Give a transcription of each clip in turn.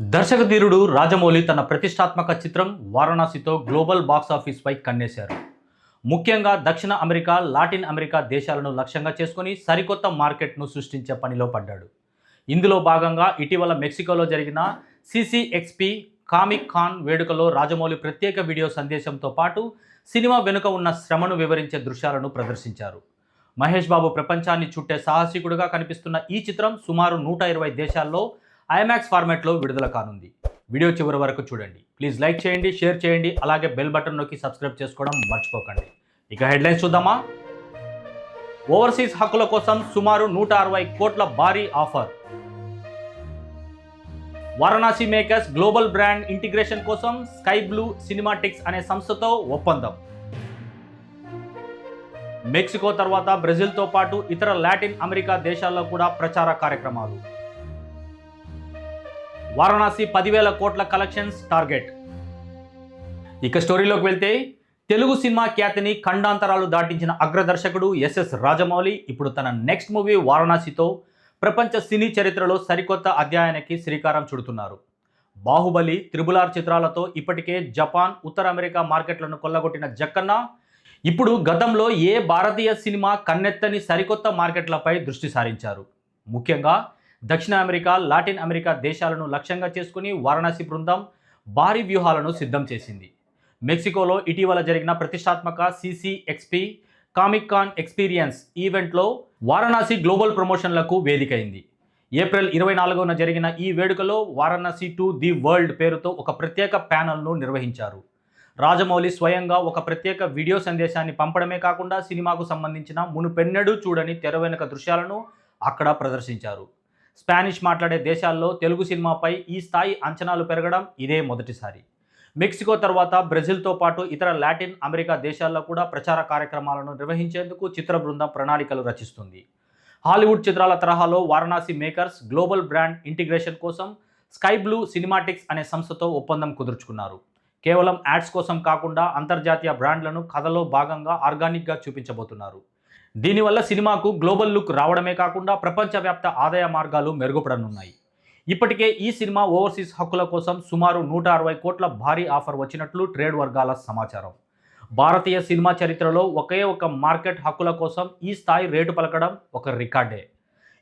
దర్శకధీరుడు రాజమౌళి తన ప్రతిష్టాత్మక చిత్రం వారణాసితో గ్లోబల్ బాక్స్ ఆఫీస్పై కన్నేశారు. ముఖ్యంగా దక్షిణ అమెరికా, లాటిన్ అమెరికా దేశాలను లక్ష్యంగా చేసుకుని సరికొత్త మార్కెట్ను సృష్టించే పనిలో పడ్డాడు. ఇందులో భాగంగా ఇటీవల మెక్సికోలో జరిగిన సిసిఎక్స్పి కామిక్ కాన్ వేడుకలో రాజమౌళి ప్రత్యేక వీడియో సందేశంతో పాటు సినిమా వెనుక ఉన్న శ్రమను వివరించే దృశ్యాలను ప్రదర్శించారు. మహేష్ బాబు ప్రపంచాన్ని చుట్టే సాహసికుడుగా కనిపిస్తున్న ఈ చిత్రం సుమారు 120 దేశాల్లో ఐమాక్స్ ఫార్మాట్లో విడుదల కానుంది. వీడియో చివరి వరకు చూడండి. ప్లీజ్ లైక్ చేయండి, షేర్ చేయండి, అలాగే బెల్ బటన్ నొక్కి సబ్స్క్రైబ్ చేసుకోవడం మర్చిపోకండి. ఇక హెడ్లైన్స్ చూద్దామా. ఓవర్సీస్ హక్కుల కోసం సుమారు 160 కోట్ల భారీ offer. Varanasi makers global brand integration కోసం స్కై బ్లూ సినిమాటిక్స్ అనే సంస్థతో ఒప్పందం. మెక్సికో తర్వాత బ్రెజిల్తో పాటు ఇతర లాటిన్ అమెరికా దేశాల్లో కూడా ప్రచార కార్యక్రమాలు. వారణాసి 10,000 కోట్ల కలెక్షన్స్ టార్గెట్. ఇక స్టోరీలోకి వెళ్తే, తెలుగు సినిమా ఖ్యాతిని ఖండాంతరాలు దాటించిన అగ్రదర్శకుడు ఎస్ఎస్ రాజమౌళి ఇప్పుడు తన నెక్స్ట్ మూవీ వారణాసితో ప్రపంచ సినీ చరిత్రలో సరికొత్త అధ్యాయానికి శ్రీకారం చుడుతున్నారు. బాహుబలి, త్రిబుల్ ఆర్ చిత్రాలతో ఇప్పటికే జపాన్, ఉత్తర అమెరికా మార్కెట్లను కొల్లగొట్టిన జక్కన్న ఇప్పుడు గతంలో ఏ భారతీయ సినిమా కన్నెత్తని సరికొత్త మార్కెట్లపై దృష్టి సారించారు. ముఖ్యంగా దక్షిణ అమెరికా, లాటిన్ అమెరికా దేశాలను లక్ష్యంగా చేసుకుని వారణాసి బృందం భారీ వ్యూహాలను సిద్ధం చేసింది. మెక్సికోలో ఇటీవల జరిగిన ప్రతిష్టాత్మక సిసిఎక్స్పి కామిక్ కాన్ ఎక్స్పీరియన్స్ ఈవెంట్లో వారణాసి గ్లోబల్ ప్రమోషన్లకు వేదికైంది. ఏప్రిల్ 24న జరిగిన ఈ వేడుకలో వారణాసి టు ది వరల్డ్ పేరుతో ఒక ప్రత్యేక ప్యానెల్ను నిర్వహించారు. రాజమౌళి స్వయంగా ఒక ప్రత్యేక వీడియో సందేశాన్ని పంపడమే కాకుండా సినిమాకు సంబంధించిన మునుపెన్నడూ చూడని తెర వెనుక దృశ్యాలను అక్కడ ప్రదర్శించారు. స్పానిష్ మాట్లాడే దేశాల్లో తెలుగు సినిమాపై ఈ స్థాయి అంచనాలు పెరగడం ఇదే మొదటిసారి. మెక్సికో తర్వాత బ్రెజిల్తో పాటు ఇతర లాటిన్ అమెరికా దేశాల్లో కూడా ప్రచార కార్యక్రమాలను నిర్వహించేందుకు చిత్ర బృందం ప్రణాళికలు రచిస్తుంది. హాలీవుడ్ చిత్రాల తరహాలో Varanasi makers global brand integration కోసం స్కై బ్లూ సినిమాటిక్స్ అనే సంస్థతో ఒప్పందం కుదుర్చుకున్నారు. కేవలం యాడ్స్ కోసం కాకుండా అంతర్జాతీయ బ్రాండ్లను కథలో భాగంగా ఆర్గానిక్గా చూపించబోతున్నారు. దీనివల్ల సినిమాకు గ్లోబల్ లుక్ రావడమే కాకుండా ప్రపంచవ్యాప్త ఆదాయ మార్గాలు మెరుగుపడనున్నాయి. ఇప్పటికే ఈ సినిమా ఓవర్సీస్ హక్కుల కోసం సుమారు 160 కోట్ల భారీ ఆఫర్ వచ్చినట్లు ట్రేడ్ వర్గాల సమాచారం. భారతీయ సినిమా చరిత్రలో ఒకే ఒక మార్కెట్ హక్కుల కోసం ఈ స్థాయి రేటు పలకడం ఒక రికార్డే.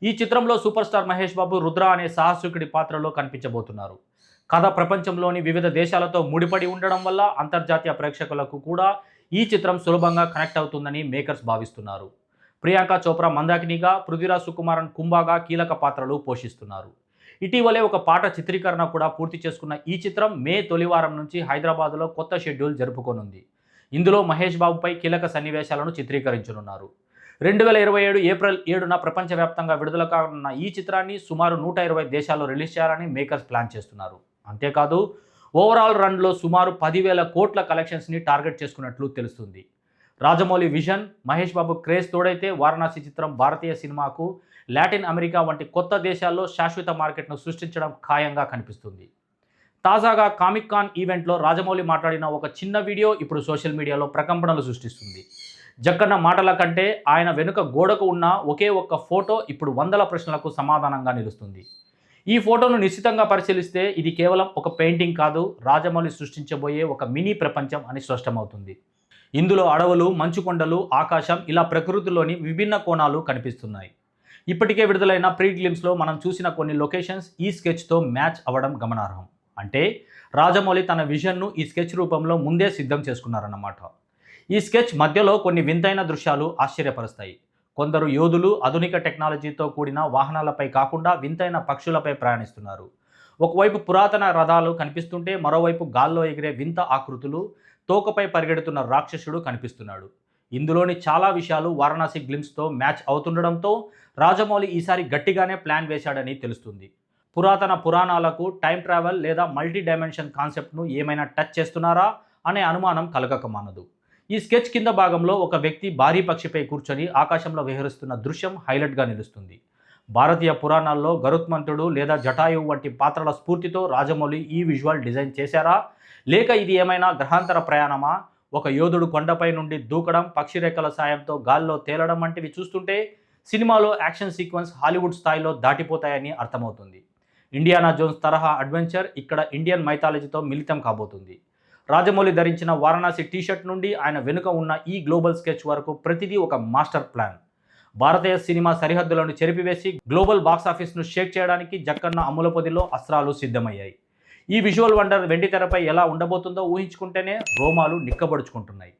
ఈ చిత్రంలో సూపర్ స్టార్ మహేష్ బాబు రుద్ర అనే సాహసికుడి పాత్రలో కనిపించబోతున్నారు. కథ ప్రపంచంలోని వివిధ దేశాలతో ముడిపడి ఉండడం వల్ల అంతర్జాతీయ ప్రేక్షకులకు కూడా ఈ చిత్రం సులభంగా కనెక్ట్ అవుతుందని మేకర్స్ భావిస్తున్నారు. ప్రియాంక చోప్రా మందాకినిగా, పృథ్వీరాజ్ సుకుమారన్ కుంభాగా కీలక పాత్రలు పోషిస్తున్నారు. ఇటీవలే ఒక పాట చిత్రీకరణ కూడా పూర్తి చేసుకున్న ఈ చిత్రం మే తొలివారం నుంచి హైదరాబాద్లో కొత్త షెడ్యూల్ జరుపుకోనుంది. ఇందులో మహేష్ బాబుపై కీలక సన్నివేశాలను చిత్రీకరించనున్నారు. 2027 ఏప్రిల్ 7న ప్రపంచవ్యాప్తంగా విడుదల కానున్న ఈ చిత్రాన్ని సుమారు 120 దేశాల్లో రిలీజ్ చేయాలని మేకర్స్ ప్లాన్ చేస్తున్నారు. అంతేకాదు, ఓవరాల్ రన్లో సుమారు 10,000 కోట్ల కలెక్షన్స్ని టార్గెట్ చేసుకున్నట్లు తెలుస్తుంది. రాజమౌళి విజన్, మహేష్ బాబు క్రేజ్ తోడైతే వారణాసి చిత్రం భారతీయ సినిమాకు లాటిన్ అమెరికా వంటి కొత్త దేశాల్లో శాశ్వత మార్కెట్ను సృష్టించడం ఖాయంగా కనిపిస్తుంది. తాజాగా కామిక్ కాన్ ఈవెంట్లో రాజమౌళి మాట్లాడిన ఒక చిన్న వీడియో ఇప్పుడు సోషల్ మీడియాలో ప్రకంపనలు సృష్టిస్తుంది. జక్కన్న మాటల కంటే ఆయన వెనుక గోడకు ఉన్న ఒకే ఒక్క ఫోటో ఇప్పుడు వందల ప్రశ్నలకు సమాధానంగా నిలుస్తుంది. ఈ ఫోటోను నిశ్చితంగా పరిశీలిస్తే ఇది కేవలం ఒక పెయింటింగ్ కాదు, రాజమౌళి సృష్టించబోయే ఒక మినీ ప్రపంచం అని స్పష్టమవుతుంది. ఇందులో అడవులు, మంచుకొండలు, ఆకాశం ఇలా ప్రకృతిలోని విభిన్న కోణాలు కనిపిస్తున్నాయి. ఇప్పటికే విడుదలైన ప్రీ గ్లిమ్స్లో మనం చూసిన కొన్ని లొకేషన్స్ ఈ స్కెచ్తో మ్యాచ్ అవ్వడం గమనార్హం. అంటే రాజమౌళి తన విజన్ను ఈ స్కెచ్ రూపంలో ముందే సిద్ధం చేసుకున్నారన్నమాట. ఈ స్కెచ్ మధ్యలో కొన్ని వింతైన దృశ్యాలు ఆశ్చర్యపరుస్తాయి. కొందరు యోధులు ఆధునిక టెక్నాలజీతో కూడిన వాహనాలపై కాకుండా వింతైన పక్షులపై ప్రయాణిస్తున్నారు. ఒకవైపు పురాతన రథాలు కనిపిస్తుంటే మరోవైపు గాల్లో ఎగిరే వింత ఆకృతులు, తోకపై పరిగెడుతున్న రాక్షసుడు కనిపిస్తున్నాడు. ఇందులోని చాలా విషయాలు వారణాసి గ్లిమ్స్తో మ్యాచ్ అవుతుండడంతో రాజమౌళి ఈసారి గట్టిగానే ప్లాన్ వేశాడని తెలుస్తుంది. పురాతన పురాణాలకు టైం ట్రావెల్ లేదా మల్టీ డైమెన్షన్ కాన్సెప్ట్ను ఏమైనా టచ్ చేస్తున్నారా అనే అనుమానం కలగక మానదు. ఈ స్కెచ్ కింద భాగంలో ఒక వ్యక్తి భారీ పక్షిపై కూర్చొని ఆకాశంలో విహరిస్తున్న దృశ్యం హైలైట్గా నిలుస్తుంది. భారతీయ పురాణాల్లో గరుత్మంతుడు లేదా జటాయువు వంటి పాత్రల స్ఫూర్తితో రాజమౌళి ఈ విజువల్ డిజైన్ చేశారా, లేక ఇది ఏమైనా గ్రహాంతర ప్రయాణమా? ఒక యోధుడు కొండపై నుండి దూకడం, పక్షి రెక్కల సాయంతో గాల్లో తేలడం వంటివి చూస్తుంటే సినిమాలో యాక్షన్ సీక్వెన్స్ హాలీవుడ్ స్థాయిలో దాటిపోతాయని అర్థమవుతుంది. ఇండియానా జోన్స్ తరహా అడ్వెంచర్ ఇక్కడ ఇండియన్ మైథాలజీతో మిళితం కాబోతుంది. రాజమౌళి ధరించిన వారణాసి టీషర్ట్ నుండి ఆయన వెనుక ఉన్న ఈ గ్లోబల్ స్కెచ్ వరకు ప్రతిదీ ఒక మాస్టర్ ప్లాన్. భారతీయ సినిమా సరిహద్దులను చెరిపివేసి గ్లోబల్ బాక్సాఫీస్ను షేక్ చేయడానికి జక్కన్న అమ్ముల పొదిలో అస్త్రాలు సిద్ధమయ్యాయి. ఈ విజువల్ వండర్ వెండి తెరపై ఎలా ఉండబోతుందో ఊహించుకుంటేనే రోమాలు నిక్కబడుచుకుంటున్నాయి.